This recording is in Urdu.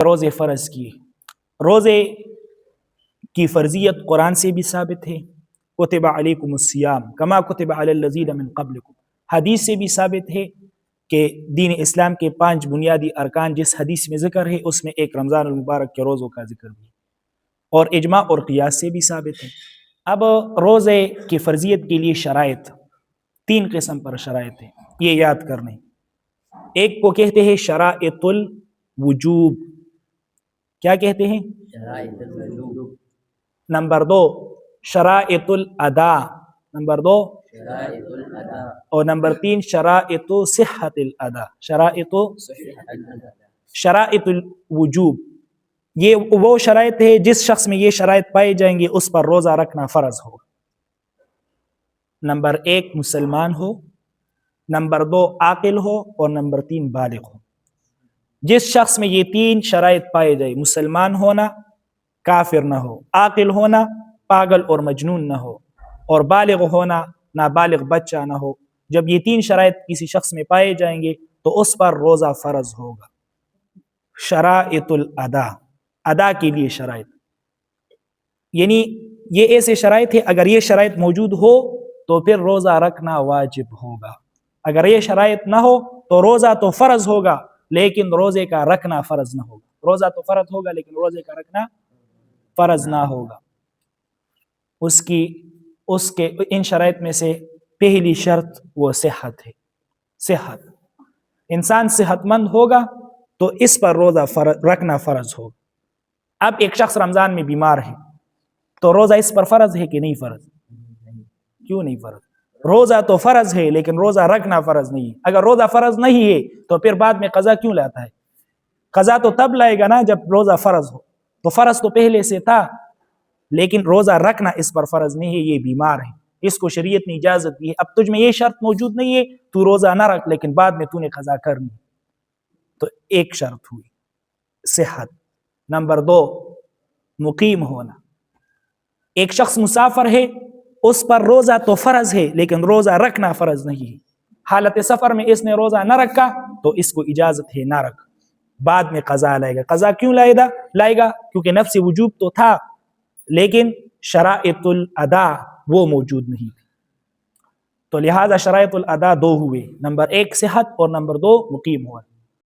روزے فرض کیے. روزے کی فرضیت قرآن سے بھی ثابت ہے، کتب علیکم الصیام کما کتب علی الذین من قبلکم. حدیث سے بھی ثابت ہے کہ دین اسلام کے 5 بنیادی ارکان جس حدیث میں ذکر ہے اس میں ایک رمضان المبارک کے روزوں کا ذکر بھی ہے، اور اجماع اور قیاس سے بھی ثابت ہے. اب روزے کی فرضیت کے لیے شرائط 3 قسم پر شرائط ہیں، یہ یاد کرنے. ایک کو کہتے ہیں شرائط الوجوب. کیا کہتے ہیں؟ شرائط الوجوب. نمبر 2 شرائط الادا. نمبر 2 شرائط الادا. اور نمبر 3 شرائط صحت الادا. شرائط الوجوب یہ وہ شرائط ہے جس شخص میں یہ شرائط پائے جائیں گے اس پر روزہ رکھنا فرض ہوگا. نمبر 1 مسلمان ہو، نمبر 2 عاقل ہو، اور نمبر 3 بالغ ہو. جس شخص میں یہ 3 شرائط پائے جائے، مسلمان ہونا، کافر نہ ہو، عاقل ہونا، پاگل اور مجنون نہ ہو، اور بالغ ہونا، نابالغ بچہ نہ ہو، جب یہ 3 شرائط کسی شخص میں پائے جائیں گے تو اس پر روزہ فرض ہوگا. شرائط الادا، ادا کے لیے شرائط، یعنی یہ ایسے شرائط ہے اگر یہ شرائط موجود ہو تو پھر روزہ رکھنا واجب ہوگا. اگر یہ شرائط نہ ہو تو روزہ تو فرض ہوگا لیکن روزے کا رکھنا فرض نہ ہوگا. روزہ تو فرض ہوگا لیکن روزے کا رکھنا فرض نہ ہوگا. اس کے ان شرائط میں سے پہلی شرط وہ صحت ہے. صحت، انسان صحت مند ہوگا تو اس پر روزہ رکھنا فرض ہوگا. اب ایک شخص رمضان میں بیمار ہے تو روزہ اس پر فرض ہے کہ نہیں فرض؟ کیوں نہیں فرض؟ روزہ تو فرض ہے لیکن روزہ رکھنا فرض نہیں ہے. اگر روزہ فرض نہیں ہے تو پھر بعد میں قضا کیوں لاتا ہے؟ قضا تو تب لائے گا نا جب روزہ فرض ہو. تو فرض تو پہلے سے تھا لیکن روزہ رکھنا اس پر فرض نہیں ہے. یہ بیمار ہے، اس کو شریعت نے اجازت دی ہے. اب تجھ میں یہ شرط موجود نہیں ہے، تو روزہ نہ رکھ لیکن بعد میں تو نے قضا کرنی. تو ایک شرط ہوئی صحت. نمبر 2 مقیم ہونا. ایک شخص مسافر ہے، اس پر روزہ تو فرض ہے لیکن روزہ رکھنا فرض نہیں ہے. حالت سفر میں اس نے روزہ نہ رکھا تو اس کو اجازت ہے نہ رکھ، بعد میں قضا لائے گا. قضا کیوں لائے گا؟ کیونکہ نفس وجوب تو تھا لیکن شرائط الادا وہ موجود نہیں تھی. تو لہذا شرائط الادا 2 ہوئے، نمبر 1 صحت اور نمبر 2 مقیم ہوا.